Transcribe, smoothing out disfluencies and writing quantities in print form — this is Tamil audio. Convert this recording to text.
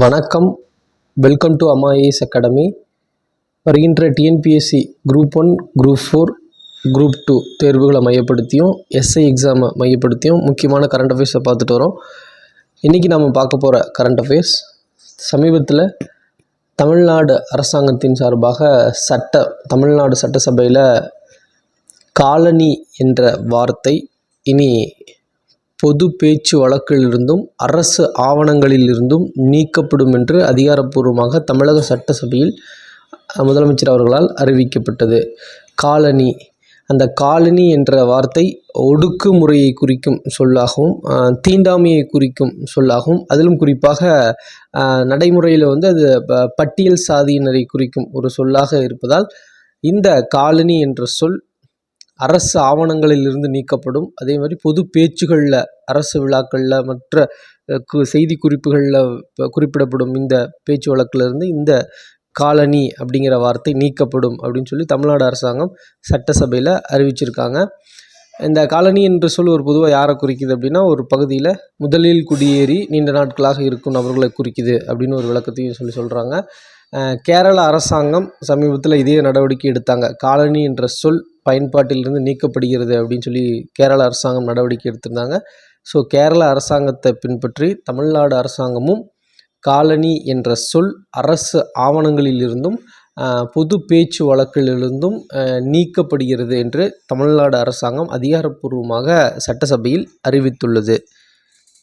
வணக்கம். வெல்கம் டு அம்மா ஐஏஎஸ் அகாடமி. வருகின்ற டிஎன்பிஎஸ்சி குரூப் 1, குரூப் 4, குரூப் 2 தேர்வுகளை மையப்படுத்தியும் எஸ்ஐ எக்ஸாமை மையப்படுத்தியும் முக்கியமான கரண்ட் அஃபேர்ஸை பார்த்துட்டு வரோம். இன்றைக்கி நம்ம பார்க்க போகிற கரண்ட் அஃபேர்ஸ், சமீபத்தில் தமிழ்நாடு அரசாங்கத்தின் சார்பாக தமிழ்நாடு சட்டசபையில் காலனி என்ற வார்த்தை இனி பொது பேச்சு வழக்கிலிருந்தும் அரசு ஆவணங்களிலிருந்தும் நீக்கப்படும் என்று அதிகாரப்பூர்வமாக தமிழக சட்டசபையில் முதலமைச்சர் அவர்களால் அறிவிக்கப்பட்டது. காலனி, அந்த காலனி என்ற வார்த்தை ஒடுக்குமுறையை குறிக்கும் சொல்லாகவும் தீண்டாமையை குறிக்கும் சொல்லாகவும் அதிலும் குறிப்பாக நடைமுறையில் அது பட்டியல் சாதியினரை குறிக்கும் ஒரு சொல்லாக இருப்பதால் இந்த காலனி என்ற சொல் அரசு ஆவணங்களில் இருந்து நீக்கப்படும். அதே மாதிரி பொது பேச்சுகளில், அரசு விழாக்களில், மற்ற செய்தி குறிப்புகளில் குறிப்பிடப்படும் இந்த பேச்சு வழக்கிலிருந்து இந்த காலனி அப்படிங்கிற வார்த்தை நீக்கப்படும் அப்படின்னு சொல்லி தமிழ்நாடு அரசாங்கம் சட்டசபையில் அறிவிச்சிருக்காங்க. இந்த காலனி என்ற சொல் ஒரு பொதுவாக யாரை குறிக்குது அப்படின்னா, ஒரு பகுதியில் முதலில் குடியேறி நீண்ட நாட்களாக இருக்கும் நபர்களை குறிக்குது அப்படின்னு ஒரு விளக்கத்தையும் சொல்கிறாங்க. கேரள அரசாங்கம் சமீபத்தில் இதே நடவடிக்கை எடுத்தாங்க. காலனி என்ற சொல் பயன்பாட்டிலிருந்து நீக்கப்படுகிறது அப்படின்னு சொல்லி கேரள அரசாங்கம் நடவடிக்கை எடுத்திருந்தாங்க. ஸோ கேரள அரசாங்கத்தை பின்பற்றி தமிழ்நாடு அரசாங்கமும் காலனி என்ற சொல் அரசு ஆவணங்களிலிருந்தும் பொது பேச்சு வழக்கிலிருந்தும் நீக்கப்படுகிறது என்று தமிழ்நாடு அரசாங்கம் அதிகாரப்பூர்வமாக சட்டசபையில் அறிவித்துள்ளது.